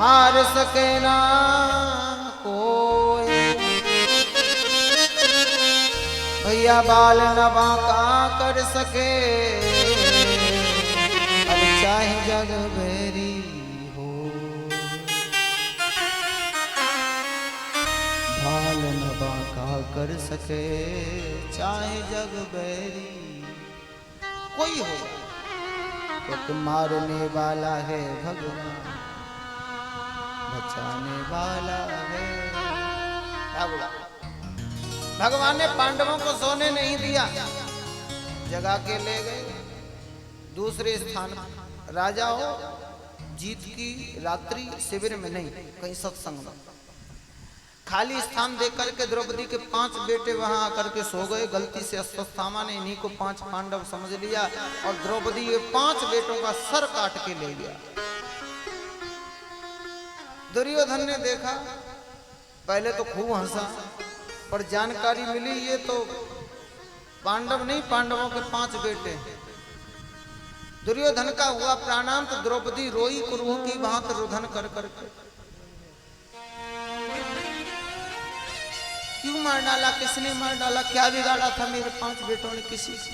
हार सके ना कोई। भैया बाल न बांका कर सके, अब चाहे जग भेरी हो। बाल न बांका कर सके चाहे जग बैरी कोई हो, क्योंकि मारने वाला है भगवान, बचाने वाला है। क्या बोला? भगवान ने पांडवों को सोने नहीं दिया, जगा के ले गए दूसरे स्थान। राजा हो, जीत की रात्रि शिविर में नहीं, कहीं सत्संग में। खाली स्थान देख करके द्रौपदी के 5 बेटे वहां आकर के सो गए। गलती से अश्वत्थामा ने इन्हीं को 5 पांडव समझ लिया और द्रौपदी के 5 बेटों का सर काट के ले गया। दुर्योधन ने देखा, पहले तो खूब हंसा, पर जानकारी मिली ये तो पांडव नहीं, पांडवों के 5 बेटे। दुर्योधन का हुआ प्राणांत, तो द्रौपदी रोई कुरहू की भांत रुधन कर करके। क्यों मार डाला, किसने मार डाला, क्या बिगाड़ा था मेरे 5 बेटों ने किसी से?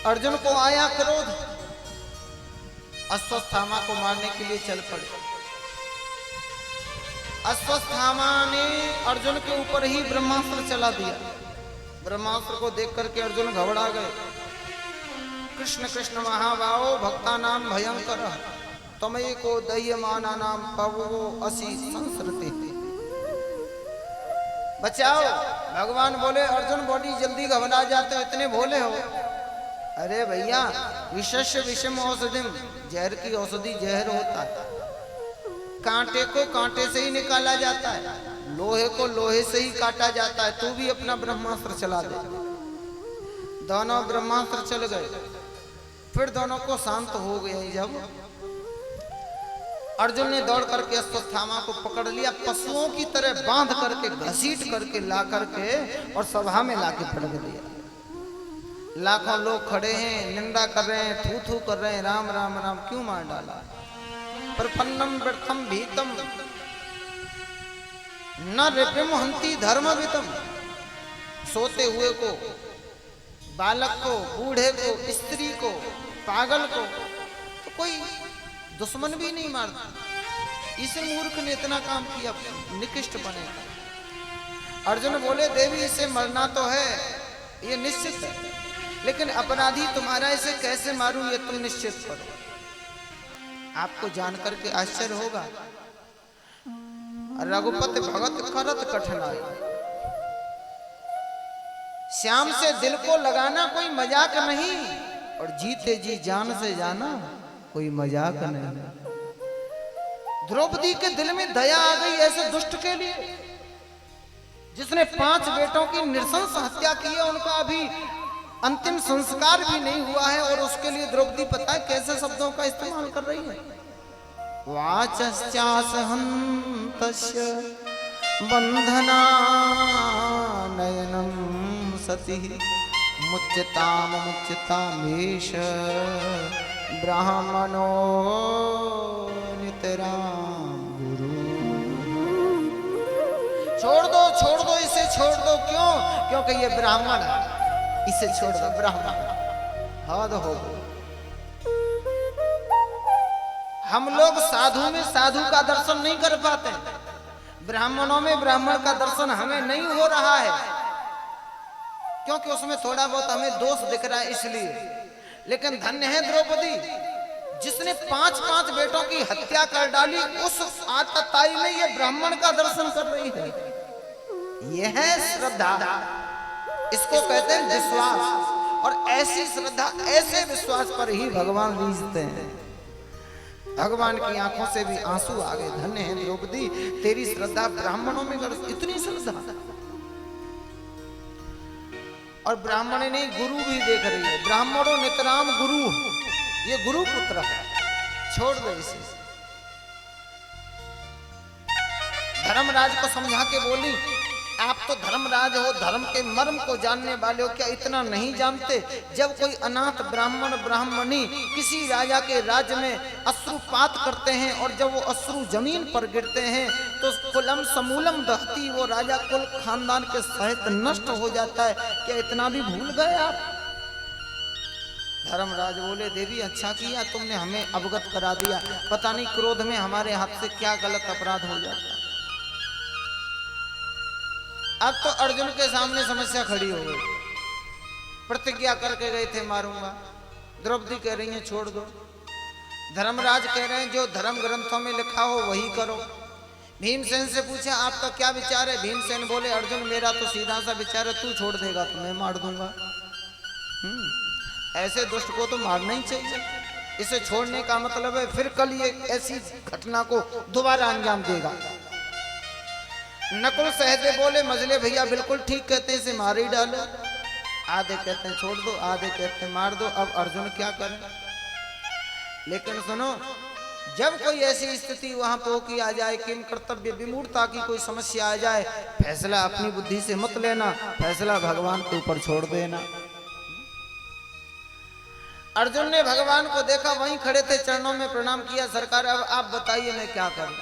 अर्जुन को आया क्रोध, अश्वत्थामा को मारने के लिए चल पड़े। अश्वत्थामा ने अर्जुन के ऊपर ही ब्रह्मास्त्र चला दिया। ब्रह्मास्त्र को देख करके अर्जुन घबरा गए। कृष्ण कृष्ण महाबाहो भक्ता नाम भयंकर, तमये को दह्यमाना नाम पवो असी संसरते। बचाओ। भगवान बोले, अर्जुन बॉडी जल्दी घबरा जाते हो, इतने भोले हो। अरे भैया, विशेष विषम औषधिम, जहर की औषधि जहर होता है। कांटे को कांटे से ही निकाला जाता है, लोहे को लोहे से ही काटा जाता है। तू भी अपना ब्रह्मास्त्र चला दे। दोनों ब्रह्मास्त्र चल गए। फिर दोनों को शांत हो गए। जब अर्जुन ने दौड़ करके अश्वत्थामा को पकड़ लिया, पशुओं की तरह बांध करके घसीट करके ला करके और सभा में लाके पटक दिया। लाखों लोग खड़े हैं, निंदा कर रहे हैं, थू थू कर रहे हैं, राम राम राम। क्यों मार डाला? प्रपन्नम व्यर्थम भीतम न रिपिम हंति धर्मवितम। सोते हुए को, बालक को, बूढ़े को, स्त्री को, पागल को तो कोई दुश्मन भी नहीं मारता। इस मूर्ख ने इतना काम किया, निकृष्ट बनेगा। अर्जुन बोले, देवी इसे मरना तो है, ये निश्चित है, लेकिन अपराधी तुम्हारा, इसे कैसे मारूं ये तुम निश्चित करो। आपको जानकर के आश्चर्य होगा, रघुपति भगत करत कठिनाई। श्याम से दिल को लगाना कोई मजाक नहीं, और जीते जी जान से जाना कोई मजाक नहीं। द्रौपदी के दिल में दया आ गई ऐसे दुष्ट के लिए, जिसने 5 बेटों की नृशंस हत्या की है। उनका अभी अंतिम संस्कार भी नहीं हुआ है, और उसके लिए द्रौपदी पता है कैसे शब्दों का इस्तेमाल कर रही है। वाचश्चासहन्तस्य बंधना नयनम सति मुच्यताम मुच्यतामेश ब्राह्मणो नितराम गुरु। छोड़ दो इसे, छोड़ दो। क्यों? क्योंकि ये ब्राह्मण है, इसे छोड़ दो। ब्राह्मण हद हो गई। हम लोग साधु में साधु का दर्शन नहीं कर पाते, ब्राह्मणों में ब्राह्मण का दर्शन हमें नहीं हो रहा है, क्योंकि उसमें थोड़ा बहुत हमें दोष दिख रहा है इसलिए। लेकिन धन्य है द्रौपदी, जिसने 5 बेटों की हत्या कर डाली। उस आतताई में ये ब्राह्मण का दर्शन कर रही है। यह है श्रद्धा, इसको कहते हैं विश्वास। और ऐसी श्रद्धा, ऐसे विश्वास पर ही भगवान रीझते हैं। भगवान की आंखों से भी आंसू आ गए। धन्य है द्रौपदी, तेरी श्रद्धा ब्राह्मणों में इतनी श्रद्धा। और ब्राह्मण नहीं, गुरु भी देख रही है। ब्राह्मणों नितराम गुरु, ये गुरु पुत्र है, छोड़ दो इसे। धर्मराज को समझा के बोली, आप तो धर्मराज हो, धर्म के मर्म को जानने वाले हो, क्या इतना नहीं जानते? जब कोई अनाथ ब्राह्मण ब्राह्मणी किसी राजा के राज्य में अश्रुपात करते हैं और जब वो अश्रु जमीन पर गिरते हैं तो कुलम समूलम दहती, वो राजा कुल खानदान के सहित नष्ट हो जाता है। क्या इतना भी भूल गए आप? धर्मराज बोले, देवी अच्छा किया तुमने हमें अवगत करा दिया, पता नहीं क्रोध में हमारे हाथ से क्या गलत अपराध हो जाता। अब तो अर्जुन के सामने समस्या खड़ी हो गई। प्रतिज्ञा करके गए थे मारूंगा, द्रौपदी कह रही है छोड़ दो, धर्मराज कह रहे हैं जो धर्म ग्रंथों में लिखा हो वही करो। भीमसेन से पूछा आपका क्या विचार है? भीमसेन बोले, अर्जुन मेरा तो सीधा सा विचार है, तू छोड़ देगा तो मैं मार दूंगा। ऐसे दुष्ट को तो मारना ही चाहिए, इसे छोड़ने का मतलब है फिर कल ये ऐसी घटना को दोबारा अंजाम देगा। नकुल सहदेव बोले, मजले भैया बिल्कुल ठीक कहते हैं, इसे मार ही डालो। आधे कहते हैं छोड़ दो, आधे कहते हैं मार दो। अब अर्जुन क्या करें? लेकिन सुनो, जब कोई ऐसी स्थिति वहां पर की आ जाए, किम कर्तव्य विमूढ़ता की कोई समस्या आ जाए, फैसला अपनी बुद्धि से मत लेना, फैसला भगवान के ऊपर छोड़ देना। अर्जुन ने भगवान को देखा, वहीं खड़े थे, चरणों में प्रणाम किया, सरकार अब आप बताइए मैं क्या करूं?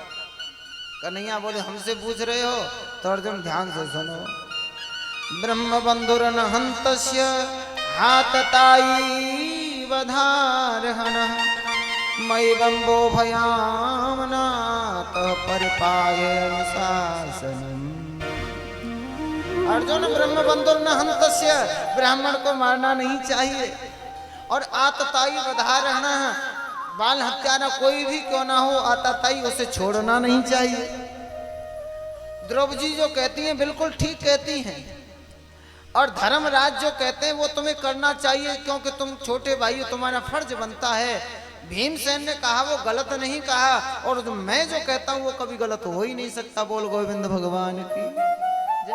कन्हैया बोले, हमसे पूछ रहे हो? तो अर्जुन ध्यान से सुनो। ब्रह्म बंधुरन हंतस्य हातताई वधारहन मयि बंबो भयामनात परिपाये अनुशासनम। अर्जुन, ब्रह्म बंधुरन हंतस्य, ब्राह्मण को मारना नहीं चाहिए, और आतताई वधारहन, बाल हत्यारा कोई भी क्यों ना हो, आतताई उसे छोड़ना नहीं चाहिए। द्रौपदी जो कहती हैं बिल्कुल ठीक कहती हैं, और धर्मराज जो कहते हैं वो तुम्हें करना चाहिए क्योंकि तुम छोटे भाई हो, तुम्हारा फर्ज बनता है। भीमसेन ने कहा वो गलत नहीं कहा, और मैं जो कहता हूं वो कभी गलत हो ही नहीं सकता। बोल गोविंद भगवान की जय।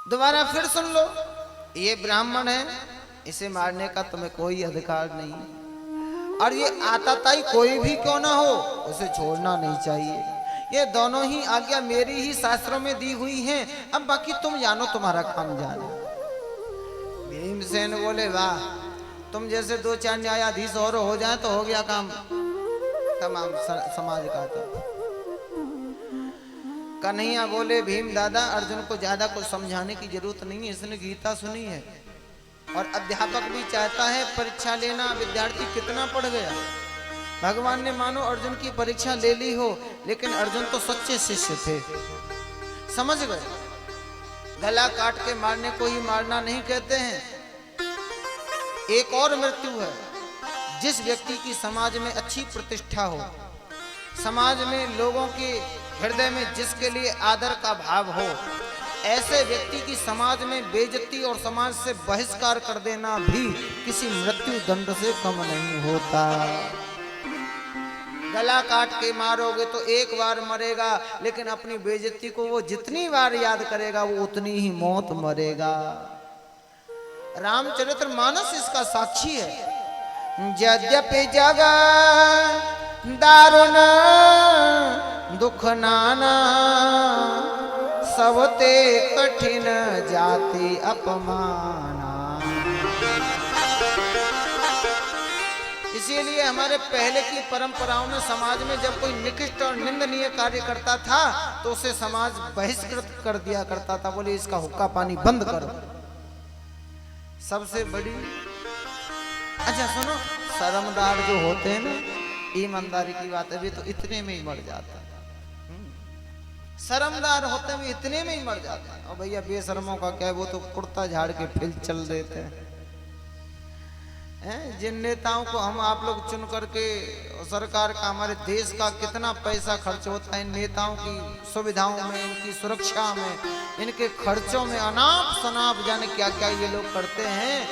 दोबारा फिर सुन लो, ये ब्राह्मण है, इसे मारने का तुम्हें कोई अधिकार नहीं, और ये आतताई कोई भी क्यों ना हो उसे छोड़ना नहीं चाहिए। ये दोनों ही आज्ञा मेरी ही शास्त्रों में दी हुई हैं, अब बाकी तुम जानो, तुम्हारा काम जानो। भीमसेन बोले, वाह, तुम जैसे दो चार न्यायाधीश और हो जाए तो हो गया काम तमाम समाज का। तो कन्हैया बोले, भीम दादा, अर्जुन को ज्यादा कुछ समझाने की जरूरत नहीं है, इसने गीता सुनी है, और अध्यापक भी चाहता है परीक्षा लेना, विद्यार्थी कितना पढ़ गया। भगवान ने मानो अर्जुन की परीक्षा ले ली हो, लेकिन अर्जुन तो सच्चे शिष्य थे, समझ गए। गला काट के मारने को ही मारना नहीं कहते हैं। एक और मृत्यु है, जिस व्यक्ति की समाज में अच्छी प्रतिष्ठा हो, समाज में लोगों के हृदय में जिसके लिए आदर का भाव हो, ऐसे व्यक्ति की समाज में बेइज्जती और समाज से बहिष्कार कर देना भी किसी मृत्यु दंड से कम नहीं होता। गला काट के मारोगे तो एक बार मरेगा, लेकिन अपनी बेइज्जती को वो जितनी बार याद करेगा वो उतनी ही मौत मरेगा। रामचरितमानस इसका साक्षी है। यद्यपि जग दारुण दुख नाना, सबते कठिन जाति अपमाना। इसीलिए हमारे पहले की परंपराओं में समाज में जब कोई निकृष्ट और निंदनीय कार्य करता था तो उसे समाज बहिष्कृत कर दिया करता था, बोले इसका हुक्का पानी बंद करो। सबसे बड़ी, अच्छा सुनो, शर्मदार जो होते हैं ना, ईमानदारी की बात है, भी तो इतने में ही मर जाता है। शर्मदार होते हुए इतने में ही मर जाता है। और भैया बेशर्मों का क्या है, वो तो कुर्ता झाड़ के फिर चल देते हैं। जिन नेताओं को हम आप लोग चुन करके, सरकार का, हमारे देश का कितना पैसा खर्च होता है इन नेताओं की सुविधाओं में, इनकी सुरक्षा में, इनके खर्चों में, अनाप शनाप जाने क्या क्या ये लोग करते हैं।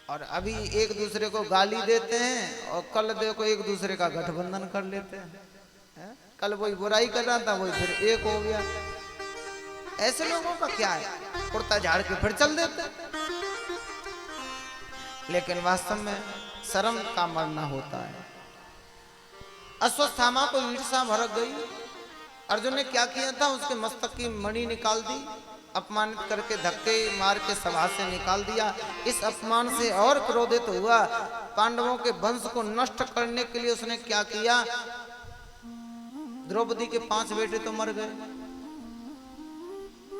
और अभी एक दूसरे को गाली देते हैं और कल देखो एक दूसरे का गठबंधन कर लेते हैं। कल वही बुराई कर रहा था, वही फिर एक हो गया। ऐसे लोगों का क्या है, कुर्ता झाड़ के फिर चल देते हैं। लेकिन वास्तव में शर्म का मरना होता है। अश्वत्थामा को ईर्ष्या भड़क गई। अर्जुन ने क्या किया था, उसके मस्तक की मणि निकाल दी, अपमानित करके धक्के मार के सभा से निकाल दिया। इस अपमान से और क्रोधित हुआ। पांडवों के वंश को नष्ट करने के लिए उसने क्या किया, द्रौपदी के 5 बेटे तो मर गए,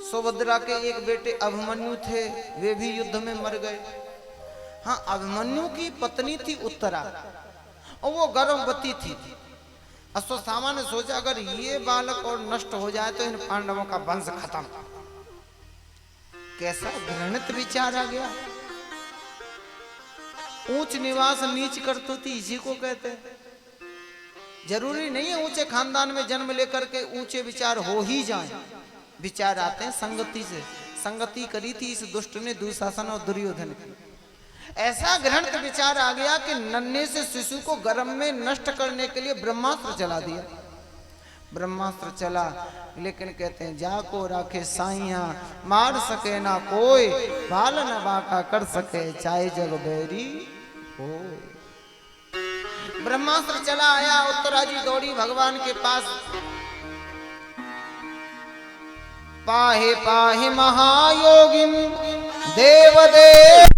सुभद्रा के 1 बेटे अभिमन्यु थे, वे भी युद्ध में मर गए। हाँ, अभिमन्यु की पत्नी थी उत्तरा और वो गर्भवती थी। अश्वत्थामा ने सोचा अगर ये बालक और नष्ट हो जाए तो इन पांडवों का वंश खत्म। कैसा घृणित विचार आ गया। ऊंच निवास नीच करतुती इसी को कहते हैं। जरूरी नहीं है ऊंचे खानदान में जन्म लेकर के ऊंचे विचार हो ही जाएं। विचार आते हैं संगति से। संगति करी थी इस दुष्ट ने दुशासन और दुर्योधन की। ऐसा घृणित विचार आ गया कि नन्हे से शिशु को गर्भ में नष्ट करने के लिए ब्रह्मास्त्र चला दिया। ब्रह्मास्त्र चला, लेकिन कहते हैं जाको राखे साइया, मार सके ना कोई, बाल न बाका कर सके, चाहे जग बैरी हो। ब्रह्मास्त्र चला आया, उत्तरा जी दौड़ी भगवान के पास, पाहे पाहे महायोगिन देवदेव